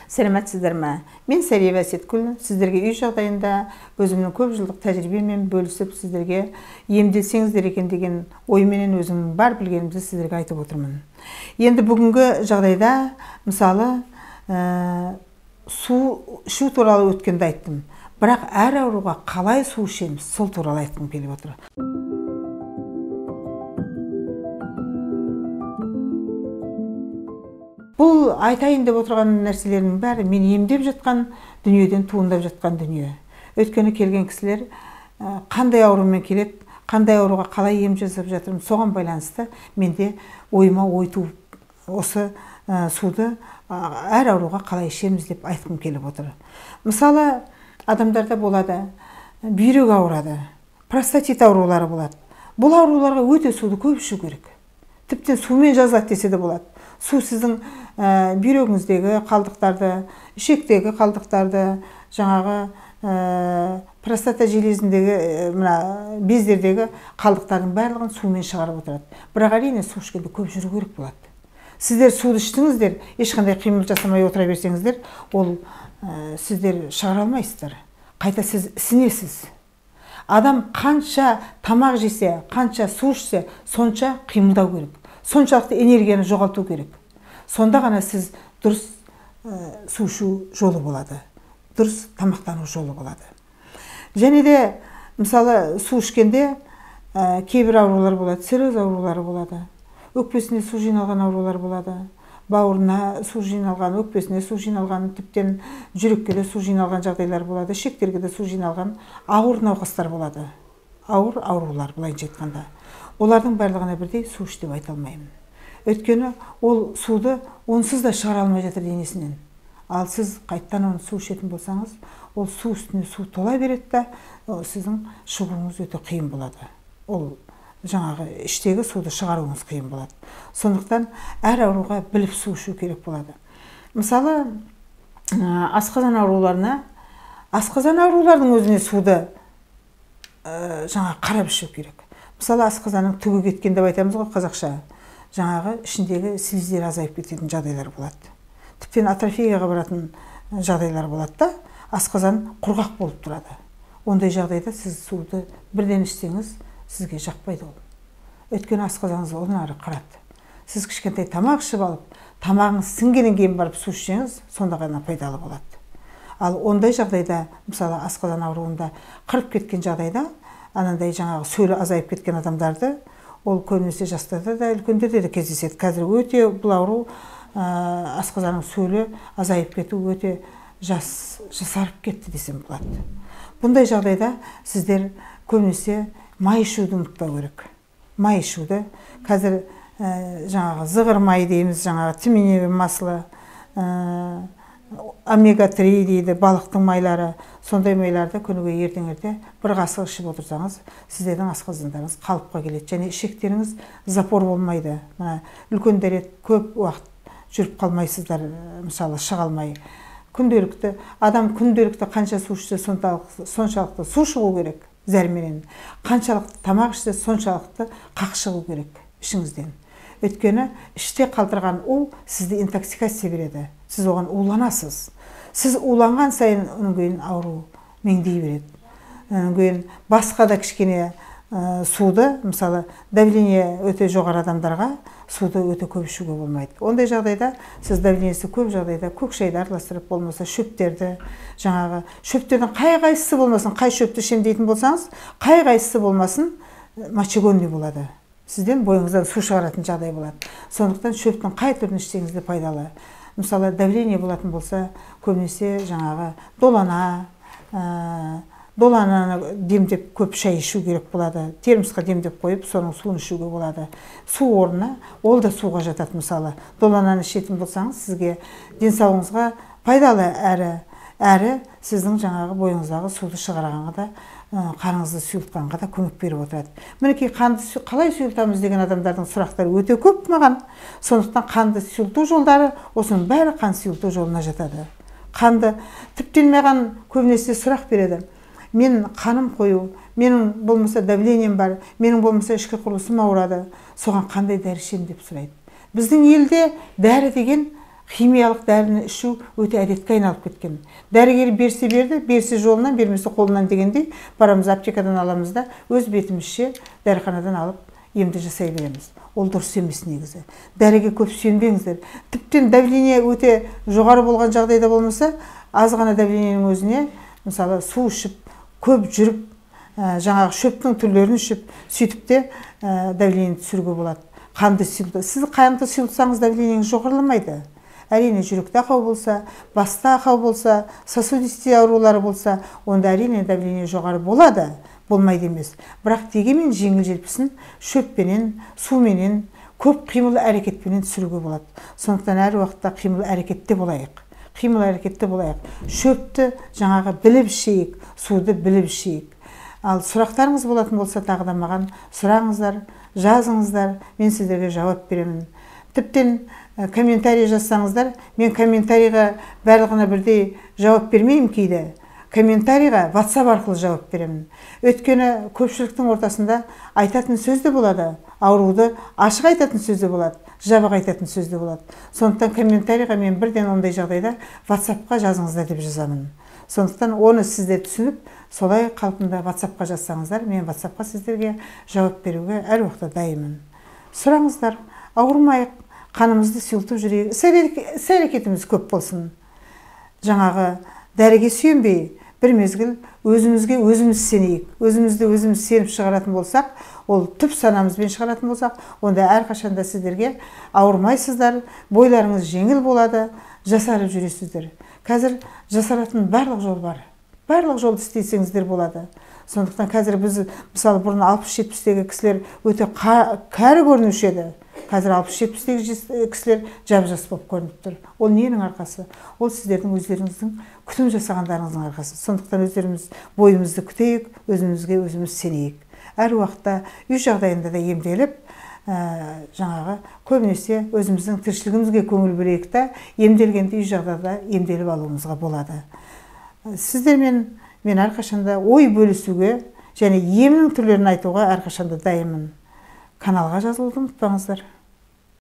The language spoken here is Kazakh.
Сәлеметсіздер ме? Мен Сәриева Сеткүл, сіздерге үй жағдайында өзімнің көп жылдық тәжірибеммен бөлісіп, сіздерге емделсеңіздер екен деген ойменен өзім бар білгенімді сіздерге айтып отырмын. Енді бүгінгі жағдайда, мысалы, су ішу туралы өткенде айттым. Бірақ әр ауруға қалай су ішеміз, сол туралы айтқым келіп отыр. Бұл айтайын деп отырған нәрселердің бәрі мен емдеп жатқан дүниеден туындап жатқан дүние. Өйткені келген кісілер қандай аурумен келеді, қандай ауруға қалай ем жасап жатырмын, соған байланысты менде ойыма ой туып, осы суды әр ауруға қалай ішеміз деп айтқым келіп отыр. Мысалы, адамдарда болады, бүйрек ауырады, простатит аурулары болады. Бұл ауруларға өте суды көп ішу керек. Тіптен сумен жазылады десе де болады. Су сіздің бүйрегіңіздегі қалдықтарды, ішектегі қалдықтарды, жаңағы простата железіндегі, бездердегі қалдықтардың барлығын сумен шығарып отырады. Бірақ әрине су ішкенде көп жүру керек болады. Сіздер суды іштіңіздер, ешқандай қимыл жасамай отыра берсеңіздер, ол сіздер шығара алмайсыздар. Қайта сіз ісінесіз. Адам қанша тамақ жесе, қанша су ішсе, сонша қимылдау керек. Соншалықты энергияны жоғалту керек. Сонда ғана сіз дұрыс су ішу жолы болады. Дұрыс тамақтану жолы болады. Және де, мысалы, су ішкенде кейбір аурулар болады, цирроз аурулары болады. Өкпесіне су жиналған аурулар болады. Бауырына су жиналған, өкпесіне су жиналған, тіптен жүрекке де су жиналған жағдайлар болады. Ішектерге де су жиналған ауыр науқастар болады. Ауыр аурулар, былайынша айтқанда. Олардың барлығына бірдей су іш деп айта алмаймын. Өйткені ол суды онсыз да шығара алмай жатыр денесінен. Ал сіз қайттан оны су ішетін болсаңыз, ол су үстіне су тола береді да, сіздің шығуыңыз өте қиын болады. Ол жаңағы іштегі суды шығаруыңыз қиын болады. Сондықтан әр ауруға біліп су ішу керек болады. Мысалы, асқазан ауруларына, асқазан аурулардың өзіне суды жаңағы қарап ішу керек. Мысалы, асқазанның түгі кеткен деп айтамыз ғой қазақша. Жаңағы ішіндегі слиздер азайып кететін жағдайлар болады. Тіптен атрофияға баратын жағдайлар болады да, асқазан құрғақ болып тұрады. Ондай жағдайда сіз суды бірден ішсеңіз, сізге жақпайды ол. Өйткені асқазаныңыз одан ары қарады. Сіз кішкентай тамақ ішіп алып, тамағыңыз сіңгеннен кейін барып су ішсеңіз, сонда ғана пайдалы болады. Ал ондай жағдайда, мысалы, асқазан ауруында қырып кеткен жағдайда, анандай жаңағы сөлі азайып кеткен адамдарды, ол көбінесе жастарда да, үлкендерде де кездеседі. Қазір өте бұл ауру, асқазанның сөлі азайып кету өте жасарып кетті десем болады. Бұндай жағдайда сіздер көбінесе май ішуді ұмытпау керек. Май ішуді, қазір жаңағы зығыр май дейміз, жаңағы тименевый масло, омега-3 дейді, балықтың майлары, сондай майларды күніге ертең-ерте бір қасық ішіп отырсаңыз, сіздердің асқазандарыңыз қалыпқа келеді. Және ішектеріңіз запор болмайды. Үлкендер көп уақыт жүріп қалмайсыздар, мысалы, шыға алмай. Күнделікті, адам күнделікті қанша су ішсе, соншалықты су шығу керек зәрменен. Қаншалықты тамақ ішсе, соншалықты қақ шығу керек ішіңізден. Өйткені іште қалдырған у сізді интоксикация береді. Сіз оған уланасыз. Сіз уланған сайын оның кейін ауру меңдей береді. Оның кейін басқа да кішкене суды, мысалы, давление өте жоғары адамдарға суды өте көп ішуге болмайды. Ондай жағдайда сіз давлениесі көп жағдайда көк шайды араластырып, болмаса шөптерді, жаңағы шөптердің қай қайсысы болмасын, қай шөпті ішем дейтін болсаңыз, қай қайсысы болмасын, мочегонный болады. Сізден бойыңыздан су шығаратын жағдай болады. Сондықтан шөптің қай түрін ішсеңіз де пайдалы. Мысалы, давление болатын болса, көбінесе жаңағы долананы демдеп көп шай ішу керек болады. Термосқа демдеп қойып, соның суын ішуге болады. Су орнына, ол да суға жатады. Мысалы, долананы ішетін болсаңыз, сізге денсаулығыңызға пайдалы әрі сіздің жаңағы бойыңыздағы суды шығарғанға да, қаныңызды сұйылтқанға да көмек беріп отырады. Мінекей, қанды қалай сұйылтамыз деген адамдардың сұрақтары өте көп маған. Сондықтан қанды сұйылту жолдары, осының бәрі қан сұйылту жолына жатады. Қанды тіптен маған көбінесе сұрақ береді. Мен қаным қою, менің болмаса давлением бар, менің болмаса ішкі құрылысым ауырады, соған қандай дәрі ішемін деп сұрайды. Біздің елде дәрі деген химиялық дәріні ішу өте әдетке айналып кеткен. Дәрігер берсе берді, берсе жолынан, бермесе қолынан дегендей, барамыз аптекадан аламыз да өз бетімізше дәріханадан алып емді жасай береміз. Ол дұрыс емес негізі. Дәріге көп сүйенбеңіздер. Тіптен давление өте жоғары болған жағдайда болмаса, аз ғана давлениенің өзіне, мысалы, су ішіп, көп жүріп, жаңағы шөптің түрлерін ішіп, сөйтіп те давлениені түсіруге болады. Қанды сұйылту. Сіз қанды сұйылтсаңыз давлениеңіз жоғарыламайды. Әрине жүректе ақау болса, баста ақау болса, сосудистый аурулары болса, онда әрине давление жоғары болады, болмайды емес. Бірақ дегенмен жеңіл-желпісін шөппенен, суменен, көп қимыл әрекетпенен түсіруге болады. Сондықтан әр уақытта қимыл әрекетте болайық. Қимыл әрекетте болайық. Шөпті жаңағы біліп ішейік, суды біліп ішейік. Ал сұрақтарыңыз болатын болса, тағы да маған сұраңыздар, жазыңыздар, мен сіздерге жауап беремін. Тіптен комментарий жазсаңыздар, мен комментарийға барлығына бірдей жауап бермеймін кейде. Комментарийға WhatsApp арқылы жауап беремін. Өйткені көпшіліктің ортасында айтатын сөз де болады, ауруды ашық айтатын сөз де болады, жабық айтатын сөз де болады. Сондықтан комментарийға мен бірден ондай жағдайда WhatsAppқа жазыңыздар деп жазамын. Сондықтан оны сіздер түсініп, солай қалпында WhatsAppқа жазсаңыздар, мен WhatsAppқа сіздерге жауап беруге әр уақытта дайынмын. Сұраңыздар, ауырмайық, қанымызды сұйылтып жүрейік, іс-әрекетіміз көп болсын. Жаңағы дәріге сүйенбей, бір мезгіл өзімізге өзіміз сенейік. Өзімізді өзіміз сеніп шығаратын болсақ, ол түп санамызбен шығаратын болсақ, онда әрқашанда сіздерге ауырмайсыздар, бойларыңыз жеңіл болады, жасарып жүресіздер. Қазір жасаратын барлық жол бар. Барлық жолды істесеңіздер болады. Сондықтан қазір біз, мысалы, бұрын 60-70-тегі кісілер өте кәрі көрінуші еді. Қазір 60-70-тегі кісілер жап-жас болып көрініп тұр. Ол ненің арқасы? Ол сіздердің өздеріңіздің күтім жасағандарыңыздың арқасы. Сондықтан өздеріміз бойымызды күтейік, өзімізге өзіміз сенейік. Әр уақытта үй жағдайында да емделіп, жаңағы көбінесе өзіміздің тіршілігімізге көңіл бөлейік та, емделгенде үй жағдайда емделіп алуымызға болады. Сіздермен мен әрқашанда ой бөлісуге және емнің түрлерін айтуға әрқашанда дайынмын. Каналға жазылуды ұмытпаңыздар.